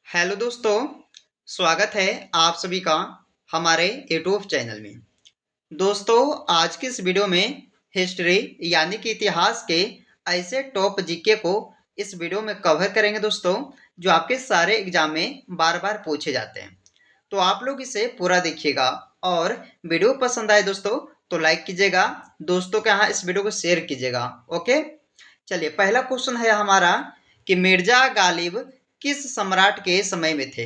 Hello दोस्तों, स्वागत है आप सभी का हमारे यूट्यूब चैनल में। दोस्तों, आज की इस वीडियो में हिस्ट्री यानी कि इतिहास के ऐसे टॉप जीके को इस वीडियो में कवर करेंगे दोस्तों, जो आपके सारे एग्जाम में बार बार पूछे जाते हैं। तो आप लोग इसे पूरा देखिएगा और वीडियो पसंद आए दोस्तों तो लाइक कीजिएगा, दोस्तों के यहाँ इस वीडियो को शेयर कीजिएगा। ओके, चलिए पहला क्वेश्चन है हमारा कि मिर्जा गालिब किस सम्राट के समय में थे।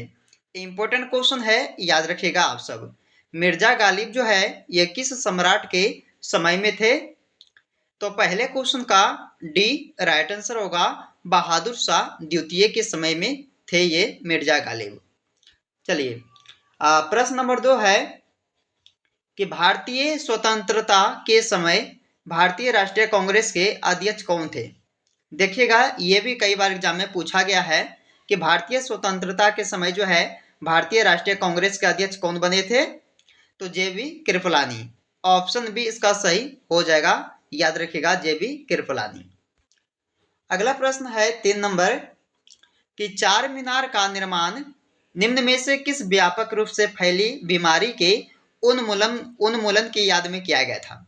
इंपॉर्टेंट क्वेश्चन है, याद रखिएगा आप सब। मिर्जा गालिब जो है ये किस सम्राट के समय में थे। तो पहले क्वेश्चन का डी राइट आंसर होगा, बहादुर शाह द्वितीय के समय में थे ये मिर्जा गालिब। चलिए प्रश्न नंबर 2 है कि भारतीय स्वतंत्रता के समय भारतीय राष्ट्रीय कांग्रेस के अध्यक्ष कौन थे। देखिएगा, ये भी कई बार एग्जाम में पूछा गया है कि भारतीय स्वतंत्रता के समय जो है भारतीय राष्ट्रीय कांग्रेस के अध्यक्ष कौन बने थे। तो जेबी कृपलानी, ऑप्शन बी इसका सही हो जाएगा। याद रखिएगा, जेबी कृपलानी। अगला प्रश्न है 3 नंबर कि चार मीनार का निर्माण निम्न में से किस व्यापक रूप से फैली बीमारी के उन्मूलन उन्मूलन की याद में किया गया था।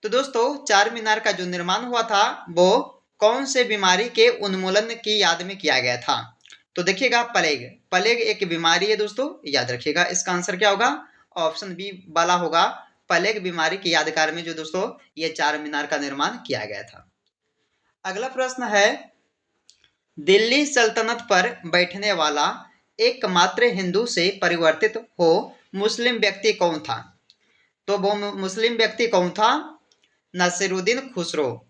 तो दोस्तों, चार मीनार का जो निर्माण हुआ था वो कौन से बीमारी के उन्मूलन की याद में किया गया था। तो देखिएगा, प्लेग प्लेग एक बीमारी है दोस्तों, याद रखिएगा। इसका आंसर क्या होगा, ऑप्शन बी वाला होगा। प्लेग बीमारी के यादगार में जो दोस्तों ये चार मीनार का निर्माण किया गया था। अगला प्रश्न है, दिल्ली सल्तनत पर बैठने वाला एकमात्र हिंदू से परिवर्तित हो मुस्लिम व्यक्ति कौन था। तो वो मुस्लिम व्यक्ति कौन था, नसीरुद्दीन खुसरो।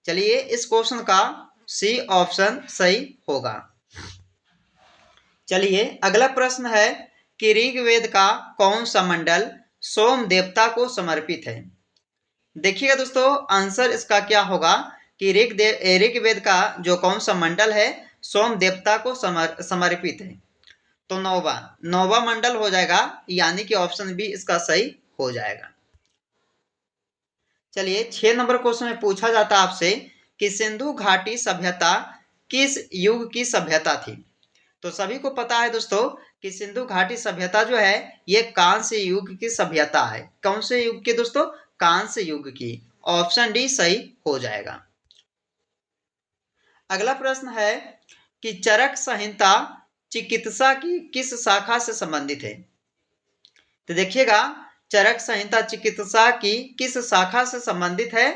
चलिए, इस क्वेश्चन का सी ऑप्शन सही होगा। चलिए अगला प्रश्न है कि ऋग्वेद का कौन सा मंडल सोम देवता को समर्पित है। देखिएगा दोस्तों, आंसर इसका क्या होगा कि ऋग्वेद का जो कौन सा मंडल है सोम देवता को समर्पित है। तो नौवा नौवा मंडल हो जाएगा, यानी कि ऑप्शन बी इसका सही हो जाएगा। चलिए 6 नंबर क्वेश्चन में पूछा जाता है आपसे कि सिंधु घाटी सभ्यता किस युग की सभ्यता थी। तो सभी को पता है दोस्तों कि सिंधु घाटी सभ्यता जो है ये कांस्य युग की सभ्यता है। कौन से युग की दोस्तों, कांस्य युग की। ऑप्शन डी सही हो जाएगा। अगला प्रश्न है कि चरक संहिता चिकित्सा की किस शाखा से संबंधित है। तो देखिएगा, चरक संहिता चिकित्सा की किस शाखा से संबंधित है।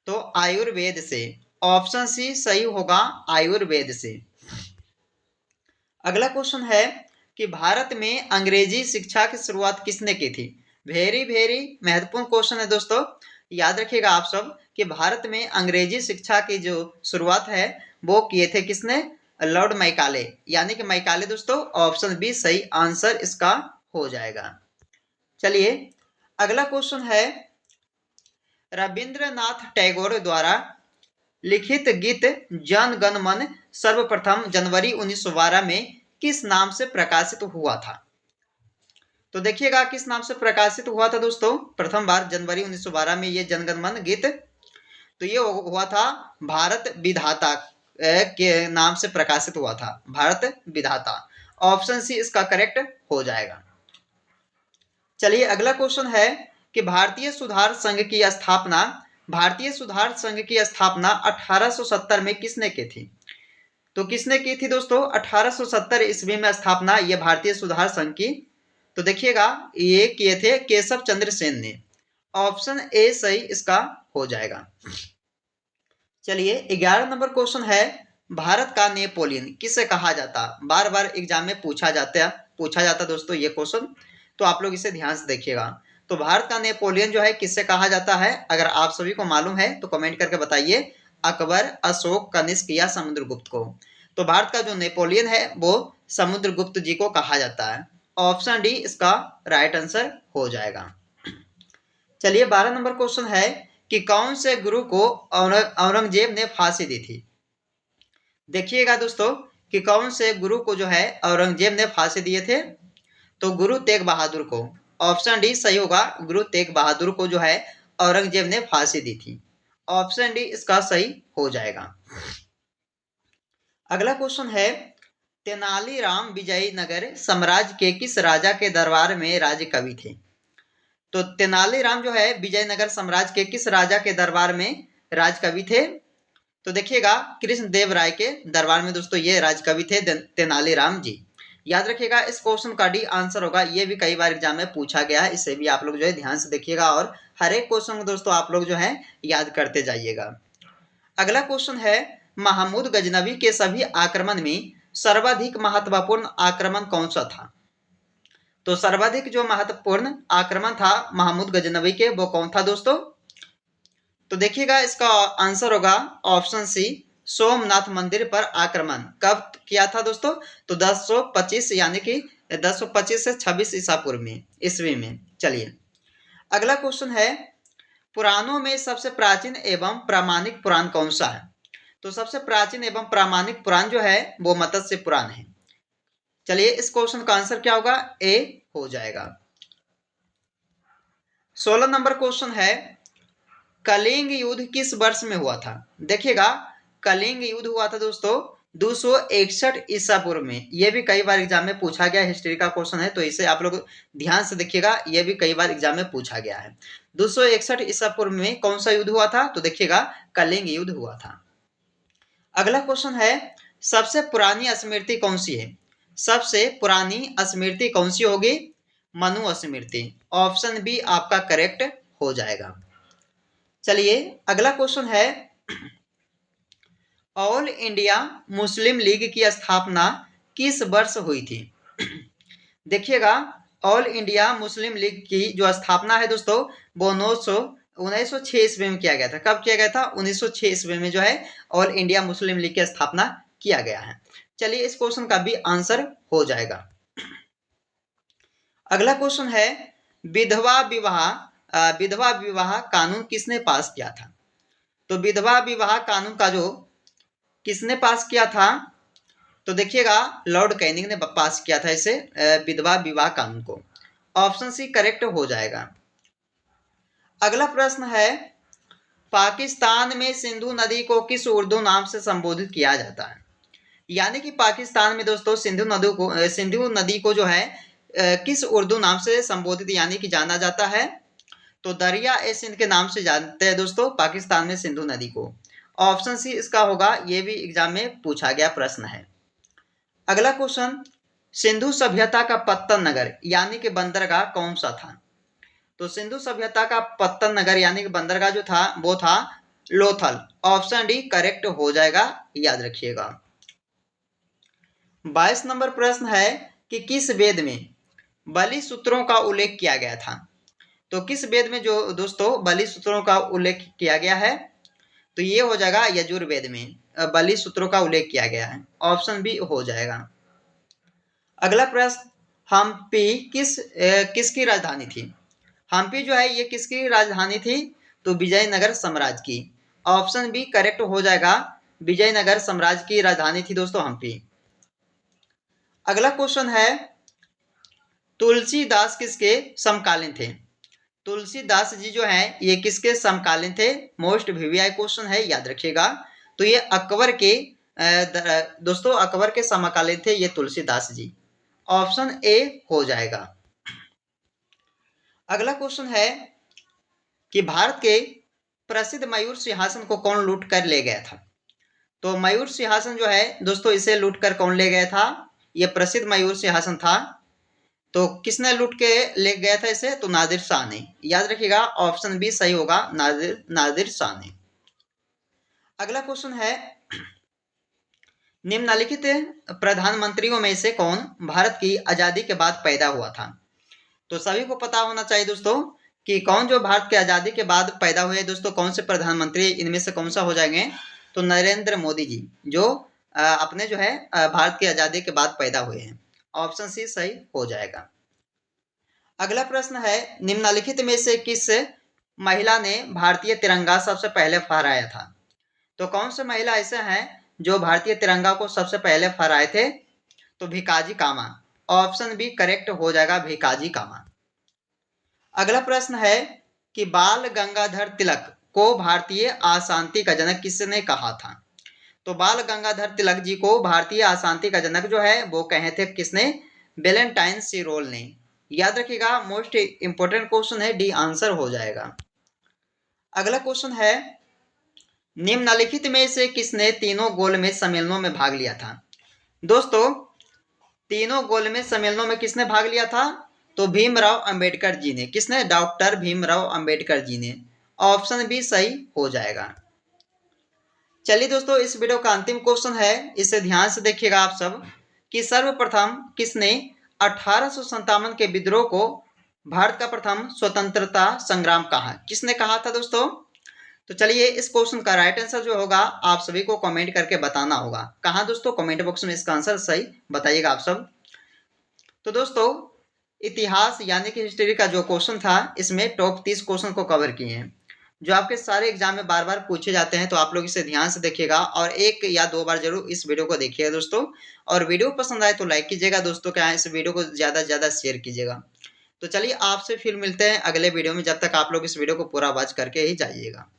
तो आयुर्वेद से। ऑप्शन सी सही होगा, आयुर्वेद से। अगला क्वेश्चन है कि भारत में अंग्रेजी शिक्षा की शुरुआत किसने की थी। वेरी वेरी महत्वपूर्ण क्वेश्चन है दोस्तों, याद रखिएगा आप सब कि भारत में अंग्रेजी शिक्षा की जो शुरुआत है वो किए थे किसने, लॉर्ड मैकाले, यानी कि मैकाले दोस्तों। ऑप्शन बी सही आंसर इसका हो जाएगा। चलिए अगला क्वेश्चन है, रविंद्रनाथ टैगोर द्वारा लिखित गीत जन गण मन सर्वप्रथम जनवरी 1912 में किस नाम से प्रकाशित हुआ था। तो देखिएगा, किस नाम से प्रकाशित हुआ था दोस्तों, प्रथम बार जनवरी 1912 में ये जनगण मन गीत। तो ये हुआ था भारत विधाता के नाम से प्रकाशित हुआ था, भारत विधाता। ऑप्शन सी इसका करेक्ट हो जाएगा। चलिए अगला क्वेश्चन है कि भारतीय सुधार संघ की स्थापना 1870 में किसने की थी। तो किसने की थी दोस्तों, 1870 ईस्वी में स्थापना ये भारतीय सुधार संघ की। तो देखिएगा, ये किए थे केशव चंद्र सेन ने। ऑप्शन ए सही इसका हो जाएगा। चलिए 11 नंबर क्वेश्चन है, भारत का नेपोलियन किसे कहा जाता। बार बार एग्जाम में पूछा जाता दोस्तों ये क्वेश्चन, तो आप लोग इसे ध्यान से देखिएगा। तो भारत का नेपोलियन जो है किससे कहा जाता है, अगर आप सभी को मालूम है तो कमेंट करके बताइए। अकबर, अशोक, कनिष्क या समुद्रगुप्त को। तो भारत का जो नेपोलियन है वो समुद्रगुप्त जी को कहा जाता है। ऑप्शन डी इसका राइट आंसर हो जाएगा। चलिए 12 नंबर क्वेश्चन है कि कौन से गुरु को औरंगजेब ने फांसी दी थी। देखिएगा दोस्तों कि कौन से गुरु को जो है औरंगजेब ने फांसी दिए थे। तो गुरु तेग बहादुर को। ऑप्शन डी सही होगा, गुरु तेग बहादुर को जो है औरंगजेब ने फांसी दी थी। ऑप्शन डी इसका सही हो जाएगा। अगला क्वेश्चन है तेनालीराम विजयनगर साम्राज्य के किस राजा के दरबार में राज्य कवि थे? तो तेनालीराम जो है विजयनगर साम्राज्य के किस राजा के दरबार में राज कवि थे? तो देखिएगा कृष्ण देव राय के दरबार में दोस्तों ये राज कवि थे तेनालीराम जी। याद रखिएगा इस क्वेश्चन का डी आंसर होगा, ये भी कई बार एग्जाम में पूछा गया है, इसे भी आप लोग जो है ध्यान से देखिएगा और हर एक क्वेश्चन को दोस्तों आप लोग जो है याद करते जाइएगा। अगला क्वेश्चन है, महमूद गजनवी के सभी आक्रमण में सर्वाधिक महत्वपूर्ण आक्रमण कौन सा था? तो सर्वाधिक जो महत्वपूर्ण आक्रमण था महमूद गजनवी के, वो कौन था दोस्तों? तो देखिएगा इसका आंसर होगा ऑप्शन सी, सोमनाथ मंदिर पर आक्रमण। कब किया था दोस्तों? तो 1025 यानी कि 1025 से 26 ईसा पूर्व में, ईस्वी में। चलिए अगला क्वेश्चन है, पुराणों में सबसे प्राचीन एवं प्रामाणिक पुराण कौन सा है? तो सबसे प्राचीन एवं प्रामाणिक पुराण जो है वो मत्स्य पुराण है। चलिए इस क्वेश्चन का आंसर क्या होगा? ए हो जाएगा। 16 नंबर क्वेश्चन है, कलिंग युद्ध किस वर्ष में हुआ था? देखिएगा कलिंग युद्ध हुआ था दोस्तों 261 ईसा पूर्व में। यह भी कई बार एग्जाम में पूछा गया, हिस्ट्री का क्वेश्चन है तो इसे आप लोग ध्यान से देखिएगा, यह भी कई बार एग्जाम में पूछा गया है। 261 ईसा पूर्व में कौन सा युद्ध हुआ था? तो देखिएगा कलिंग युद्ध हुआ था। अगला क्वेश्चन है, सबसे पुरानी स्मृति कौन सी है? सबसे पुरानी स्मृति कौन सी होगी? मनु स्मृति। ऑप्शन बी आपका करेक्ट हो जाएगा। चलिए अगला क्वेश्चन है, ऑल इंडिया मुस्लिम लीग की स्थापना किस वर्ष हुई थी? देखिएगा ऑल इंडिया मुस्लिम लीग की जो स्थापना है दोस्तों वो 1906 ईस्वी में किया गया था। कब किया गया था? 1906 ईस्वी में जो है ऑल इंडिया मुस्लिम लीग की स्थापना किया गया है। चलिए इस क्वेश्चन का भी आंसर हो जाएगा। अगला क्वेश्चन है, विधवा विवाह कानून किसने पास किया था? तो विधवा विवाह कानून का जो किसने पास किया था? तो देखिएगा लॉर्ड कैनिंग ने पास किया था इसे, विधवा विवाह कानून को। ऑप्शन सी करेक्ट हो जाएगा। अगला प्रश्न है, पाकिस्तान में सिंधु नदी को किस उर्दू नाम से संबोधित किया जाता है? यानी कि पाकिस्तान में दोस्तों सिंधु नदी को जो है किस उर्दू नाम से संबोधित यानी कि जाना जाता है? तो दरिया ए सिंध के नाम से जानते हैं दोस्तों पाकिस्तान में सिंधु नदी को। ऑप्शन सी इसका होगा, ये भी एग्जाम में पूछा गया प्रश्न है। अगला क्वेश्चन, सिंधु सभ्यता का पत्तन नगर यानी कि बंदरगाह कौन सा था? तो सिंधु सभ्यता का पत्तन नगर यानी कि बंदरगाह जो था वो था लोथल। ऑप्शन डी करेक्ट हो जाएगा, याद रखिएगा। 22 नंबर प्रश्न है कि किस वेद में बलि सूत्रों का उल्लेख किया गया था? तो किस वेद में जो दोस्तों बलि सूत्रों का उल्लेख किया गया है? तो ये हो जाएगा यजुर्वेद में बलि सूत्रों का उल्लेख किया गया है। ऑप्शन बी हो जाएगा। अगला प्रश्न, हम्पी किसकी राजधानी थी? हम्पी जो है ये किसकी राजधानी थी? तो विजयनगर साम्राज्य की। ऑप्शन बी करेक्ट हो जाएगा, विजयनगर साम्राज्य की राजधानी थी दोस्तों हम्पी। अगला क्वेश्चन है, तुलसीदास किसके समकालीन थे? तुलसीदास जी जो हैं ये किसके समकालीन थे? मोस्ट वीवीआई क्वेश्चन है, याद रखिएगा। तो ये अकबर के दोस्तों अकबर के समकालीन थे ये तुलसीदास जी। ऑप्शन ए हो जाएगा। अगला क्वेश्चन है कि भारत के प्रसिद्ध मयूर सिंहासन को कौन लूट कर ले गया था? तो मयूर सिंहासन जो है दोस्तों इसे लूट कर कौन ले गया था? यह प्रसिद्ध मयूर सिंहासन था, तो किसने लूट के ले गया था इसे? तो नादिर शाह ने। याद रखिएगा ऑप्शन बी सही होगा, नादिर शाह ने। अगला क्वेश्चन है, निम्नलिखित प्रधानमंत्रियों में से कौन भारत की आजादी के बाद पैदा हुआ था? तो सभी को पता होना चाहिए दोस्तों कि कौन जो भारत की आजादी के बाद पैदा हुए दोस्तों, कौन से प्रधानमंत्री इनमें से कौन सा हो जाएंगे? तो नरेंद्र मोदी जी जो अपने जो है भारत की आजादी के बाद पैदा हुए हैं। ऑप्शन सी सही हो जाएगा। अगला प्रश्न है, निम्नलिखित में से किस महिला ने भारतीय तिरंगा सबसे पहले फहराया था? तो कौन से महिला ऐसे हैं जो भारतीय तिरंगा को सबसे पहले फहराए थे? तो भिकाजी कामा। ऑप्शन बी करेक्ट हो जाएगा, भिकाजी कामा। अगला प्रश्न है कि बाल गंगाधर तिलक को भारतीय अशांति का जनक किसने कहा था? तो बाल गंगाधर तिलक जी को भारतीय अशांति का जनक जो है वो कहे थे किसने? वैलेंटाइन सी रोल ने। याद रखिएगा, मोस्ट इंपोर्टेंट क्वेश्चन है, डी आंसर हो जाएगा। अगला क्वेश्चन है, निम्नलिखित में से किसने तीनों गोलमेज सम्मेलनों में भाग लिया था? दोस्तों, तीनों गोलमेज सम्मेलनों में किसने भाग लिया था? तो भीमराव अंबेडकर जी ने। किसने? डॉक्टर भीमराव अंबेडकर जी ने। ऑप्शन बी सही हो जाएगा। चलिए दोस्तों, इस वीडियो का अंतिम क्वेश्चन है, इसे ध्यान से देखिएगा आप सब, कि सर्वप्रथम किसने 1857 के विद्रोह को भारत का प्रथम स्वतंत्रता संग्राम कहा? किसने कहा था दोस्तों? तो चलिए, इस क्वेश्चन का राइट आंसर जो होगा आप सभी को कमेंट करके बताना होगा। कहाँ दोस्तों? कमेंट बॉक्स में इसका आंसर सही बताइएगा आप सब। तो दोस्तों, इतिहास यानी कि हिस्ट्री का जो क्वेश्चन था, इसमें टॉप 30 क्वेश्चन को कवर किए हैं, जो आपके सारे एग्जाम में बार बार पूछे जाते हैं। तो आप लोग इसे ध्यान से देखिएगा और 1 या 2 बार जरूर इस वीडियो को देखिएगा दोस्तों। और वीडियो पसंद आए तो लाइक कीजिएगा दोस्तों, क्या है, इस वीडियो को ज़्यादा से ज़्यादा शेयर कीजिएगा। तो चलिए, आपसे फिर मिलते हैं अगले वीडियो में। जब तक आप लोग इस वीडियो को पूरा वॉच करके ही जाइएगा।